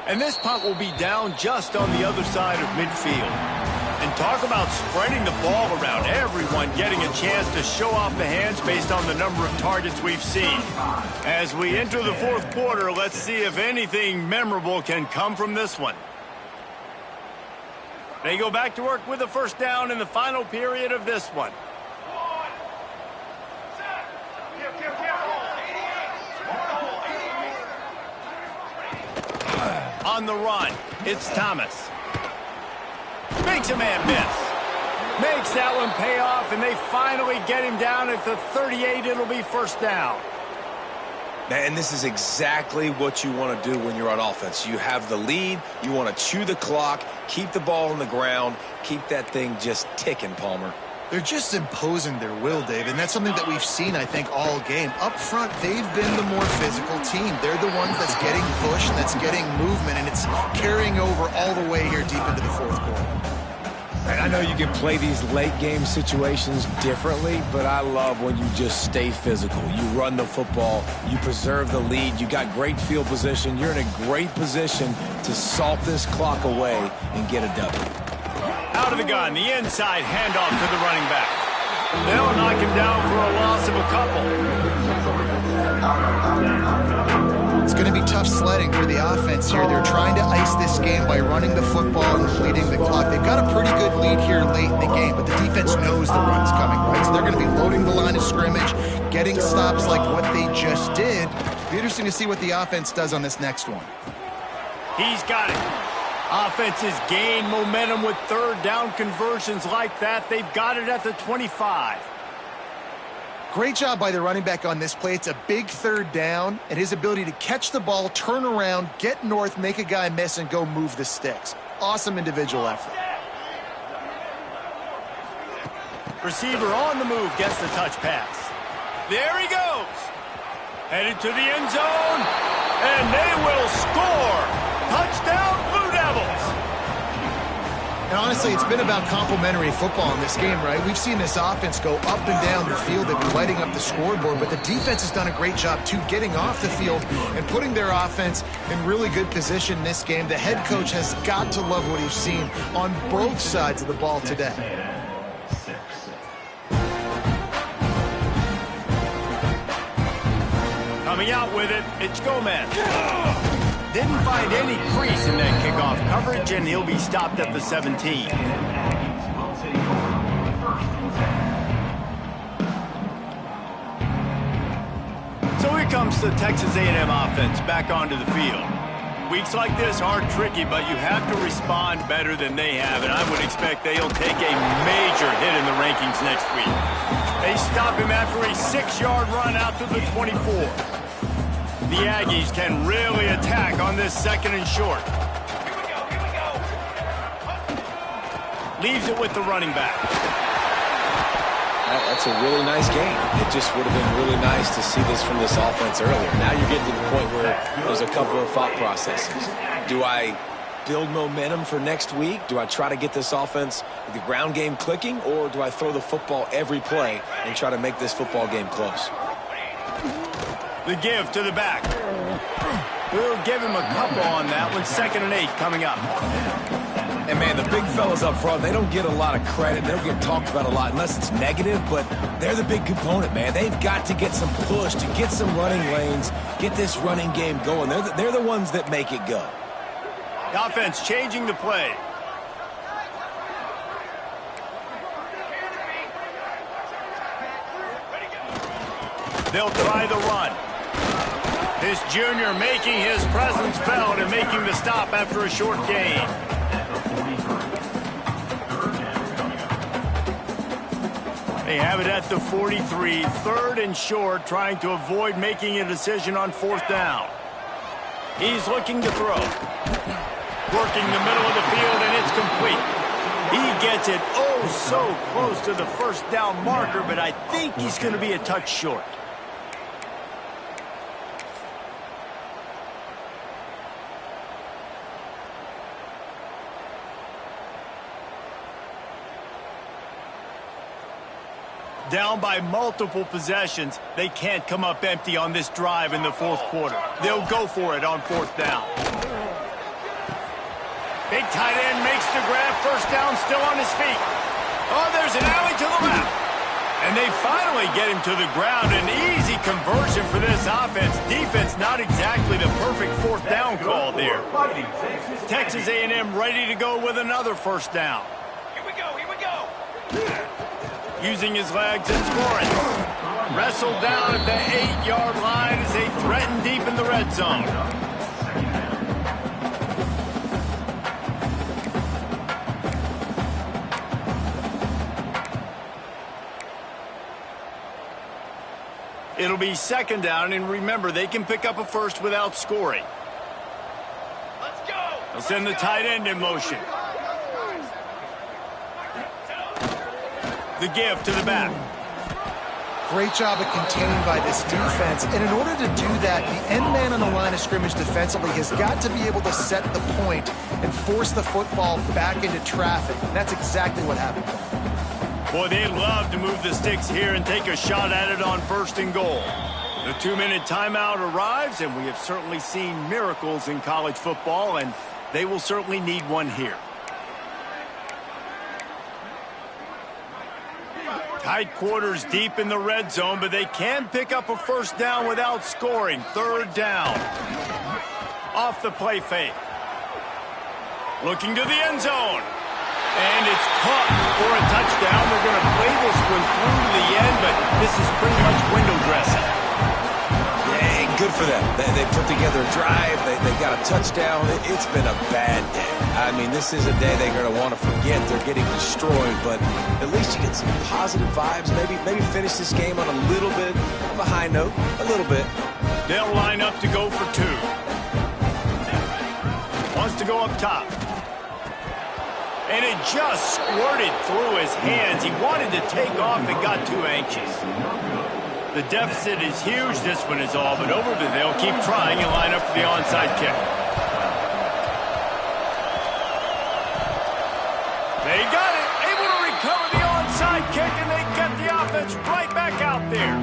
A: And this punt will be down just on the other side of midfield. And talk about spreading the ball around, everyone getting a chance to show off the hands based on the number of targets we've seen. As we enter the 4th quarter, let's see if anything memorable can come from this one. They go back to work with a first down in the final period of this one. On the run, it's Thomas. Makes a man miss. Makes that one pay off, and they finally get him down at the 38. It'll be first down.
C: And this is exactly what you want to do when you're on offense. You have the lead. You want to chew the clock, keep the ball on the ground, keep that thing just ticking, Palmer.
B: They're just imposing their will, Dave, and that's something that we've seen, I think, all game. Up front, they've been the more physical team. They're the ones that's getting pushed, that's getting movement, and it's carrying over all the way here deep into the 4th quarter.
C: And I know you can play these late game situations differently, but I love when you just stay physical. You run the football, you preserve the lead, you got great field position, you're in a great position to salt this clock away and get a W.
A: Out of the gun, the inside handoff to the running back. They'll knock him down for a loss of a couple.
B: It's going to be tough sledding for the offense here. They're trying to ice this game by running the football and bleeding the clock. They've got a pretty good lead here late in the game, but the defense knows the run's coming, right? So they're going to be loading the line of scrimmage, getting stops like what they just did. It'll be interesting to see what the offense does on this next one.
A: He's got it. Offenses gain momentum with third down conversions like that. They've got it at the 25.
B: Great job by the running back on this play. It's a big third down, and his ability to catch the ball, turn around, get north, make a guy miss, and go move the sticks. Awesome individual effort.
A: Receiver on the move gets the touch pass. There he goes. Headed to the end zone, and they will score. Touchdown, Blue Devils.
B: And honestly, it's been about complementary football in this game, right? We've seen this offense go up and down the field. They've been lighting up the scoreboard, but the defense has done a great job, too, getting off the field and putting their offense in really good position in this game. The head coach has got to love what he's seen on both sides of the ball today.
A: Coming out with it, it's Gomez. Didn't find any crease in that kickoff coverage, and he'll be stopped at the 17. So here comes the Texas A&M offense back onto the field. Weeks like this are tricky, but you have to respond better than they have, and I would expect they'll take a major hit in the rankings next week. They stop him after a 6-yard run out to the 24. The Aggies can really attack on this second and short. Here we go. Leaves it with the running back.
C: That's a really nice game. It just would have been really nice to see this from this offense earlier. Now you're getting to the point where there's a couple of thought processes. Do I build momentum for next week? Do I try to get this offense, the ground game clicking, or do I throw the football every play and try to make this football game close?
A: The give to the back. We'll give him a couple on that one. 2nd and 8 coming up.
C: And, man, the big fellas up front, they don't get a lot of credit. They don't get talked about a lot unless it's negative, but they're the big component, man. They've got to get some push, to get some running lanes, get this running game going. They're the ones that make it go.
A: The offense changing the play. They'll try the run. This junior making his presence felt and making the stop after a short gain. They have it at the 43, 3rd and short, trying to avoid making a decision on 4th down. He's looking to throw. Working the middle of the field, and it's complete. He gets it oh so close to the 1st down marker, but I think he's going to be a touch short. Down by multiple possessions, they can't come up empty on this drive in the 4th quarter. They'll go for it on 4th down. Big tight end makes the grab. 1st down, still on his feet. Oh, there's an alley to the left. And they finally get him to the ground. An easy conversion for this offense. Defense not exactly the perfect 4th down call there. Texas A&M ready to go with another 1st down. Here we go. Using his legs and scoring. Wrestled down at the 8-yard line as they threaten deep in the red zone. It'll be 2nd down, and remember, they can pick up a first without scoring. Let's go! They'll send the tight end in motion. The give to the back.
B: Great job of containing by this defense. And in order to do that, the end man on the line of scrimmage defensively has got to be able to set the point and force the football back into traffic. And that's exactly what happened.
A: Boy, they'd love to move the sticks here and take a shot at it on 1st and goal. The 2-minute timeout arrives, and we have certainly seen miracles in college football, and they will certainly need one here. Tight quarters deep in the red zone, but they can pick up a 1st down without scoring. 3rd down. Off the play fake. Looking to the end zone. And it's caught for a touchdown. They're going to play this one through to the end, but this is pretty much window dressing.
C: Hey, good for them. They put together a drive. They got a touchdown. It's been a bad day. I mean, this is a day they're going to want to forget. They're getting destroyed, but at least you get some positive vibes. Maybe finish this game on a little bit of a high note. A little bit.
A: They'll line up to go for 2. Wants to go up top. And it just squirted through his hands. He wanted to take off and got too anxious. The deficit is huge. This one is all but over, but they'll keep trying and line up for the onside kick. They got it. Able to recover the onside kick, and they get the offense right back out there.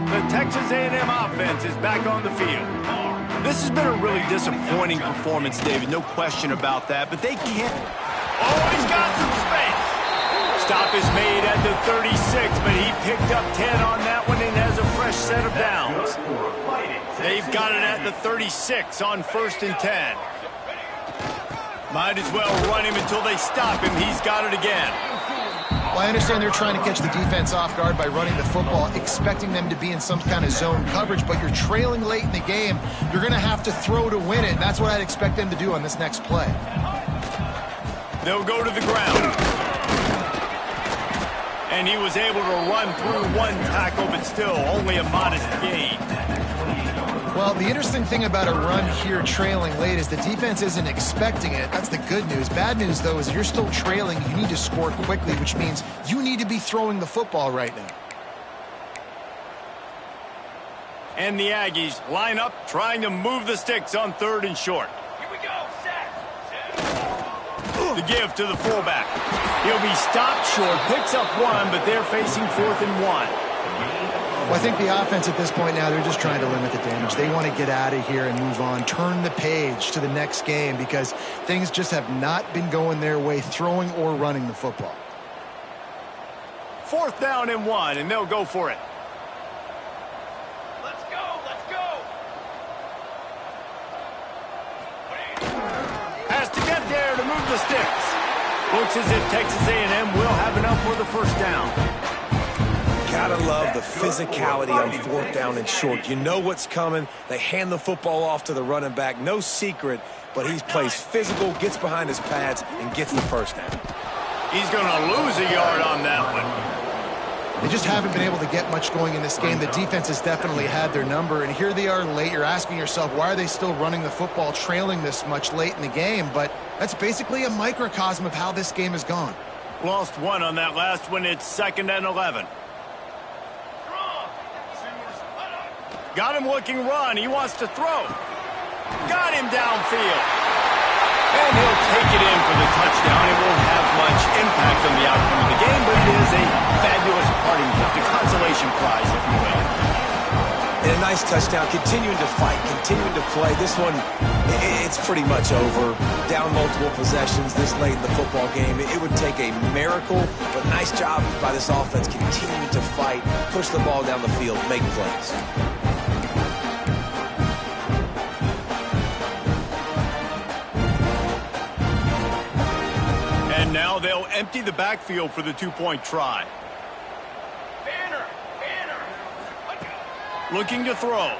A: The Texas A&M offense is back on the field. This has been a really disappointing performance, David. No question about that, but they can't. Oh, he's got some space. Stop is made at the 36, but he picked up 10 on that one and has a fresh set of downs. They've got it at the 36 on 1st and 10. Might as well run him until they stop him. He's got it again.
B: Well, I understand they're trying to catch the defense off guard by running the football, expecting them to be in some kind of zone coverage, but you're trailing late in the game. You're going to have to throw to win it, and that's what I'd expect them to do on this next play.
A: They'll go to the ground. And he was able to run through 1 tackle, but still only a modest gain.
B: Well, the interesting thing about a run here trailing late is the defense isn't expecting it. That's the good news. Bad news, though, is you're still trailing. You need to score quickly, which means you need to be throwing the football right now.
A: And the Aggies line up, trying to move the sticks on 3rd and short.
E: Here we go, set.
A: The give to the fullback. He'll be stopped short, picks up 1, but they're facing 4th and 1.
B: Well, I think the offense at this point now, they're just trying to limit the damage. They want to get out of here and move on, turn the page to the next game because things just have not been going their way, throwing or running the football.
A: 4th down and 1, and they'll go for it.
E: Let's go, let's go.
A: Has to get there to move the sticks. Looks as if Texas A&M will have enough for the 1st down.
C: Gotta love the physicality on 4th down and short. You know what's coming. They hand the football off to the running back. No secret, but he plays physical, gets behind his pads, and gets the 1st down.
A: He's going to lose a yard on that one.
B: They just haven't been able to get much going in this game. The defense has definitely had their number, and here they are late. You're asking yourself, why are they still running the football, trailing this much late in the game? But that's basically a microcosm of how this game has gone.
A: Lost 1 on that last one. It's 2nd and 11. Got him looking run. He wants to throw. Got him downfield. And he'll take it in for the touchdown. It won't have much impact on the outcome of the game, but it is a fabulous parting gift, a consolation prize, if you will.
C: And a nice touchdown, continuing to fight, continuing to play. This one, it's pretty much over. Down multiple possessions this late in the football game. It would take a miracle, but nice job by this offense continuing to fight, push the ball down the field, make plays.
A: And now they'll empty the backfield for the 2-point try.
E: Banner.
A: Looking to throw.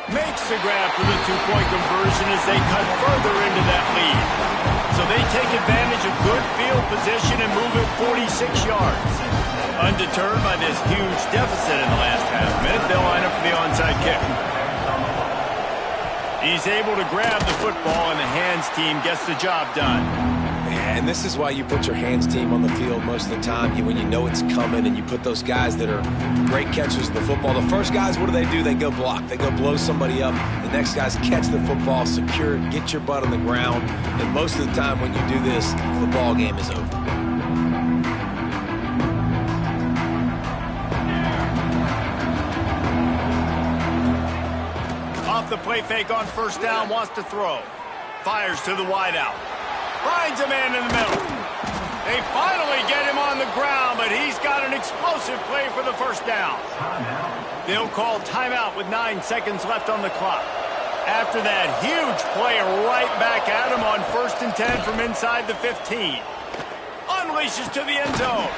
A: Makes the grab for the 2-point conversion as they cut further into that lead. So they take advantage of good field position and move it 46 yards. Undeterred by this huge deficit in the last half-minute, they'll line up for the onside kick. He's able to grab the football, and the hands team gets the job done.
C: And this is why you put your hands team on the field most of the time. When you know it's coming and you put those guys that are great catchers of the football. The first guys, what do? They go block. They go blow somebody up. The next guys catch the football, secure it, get your butt on the ground. And most of the time when you do this, the ball game is over.
A: Off the play fake on 1st down, wants to throw. Fires to the wideout. Finds a man in the middle. They finally get him on the ground, but he's got an explosive play for the 1st down. They'll call timeout with 9 seconds left on the clock. After that huge play right back at him on 1st and 10 from inside the 15. Unleashes to the end zone.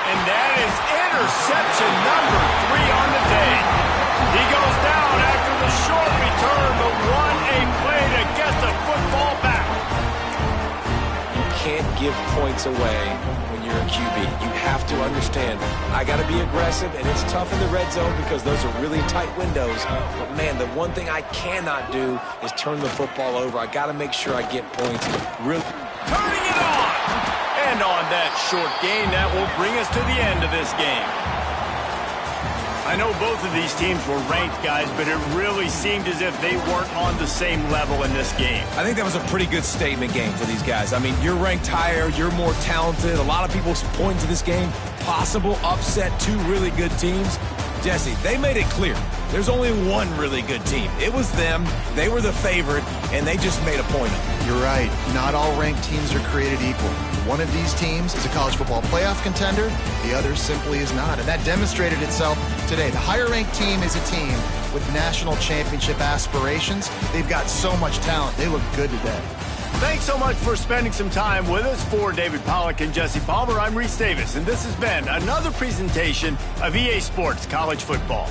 A: And that is interception number 3 on the day. He goes down after the short return, but what a play to get the football back.
C: You can't give points away when you're a QB. You have to understand, I got to be aggressive, and it's tough in the red zone because those are really tight windows. But, man, the one thing I cannot do is turn the football over. I got to make sure I get points. Really.
A: Turning it on. And on that short gain, that will bring us to the end of this game. I know both of these teams were ranked, guys, but it really seemed as if they weren't on the same level in this game.
C: I think that was a pretty good statement game for these guys. I mean, you're ranked higher, you're more talented. A lot of people point to this game, possible upset, 2 really good teams. Jesse, they made it clear. There's only one really good team. It was them. They were the favorite, and they just made a point of it.
B: You're right. Not all ranked teams are created equal. One of these teams is a college football playoff contender. The other simply is not. And that demonstrated itself today. The higher-ranked team is a team with national championship aspirations. They've got so much talent. They look good today.
A: Thanks so much for spending some time with us. For David Pollack and Jesse Palmer, I'm Reese Davis, and this has been another presentation of EA Sports College Football.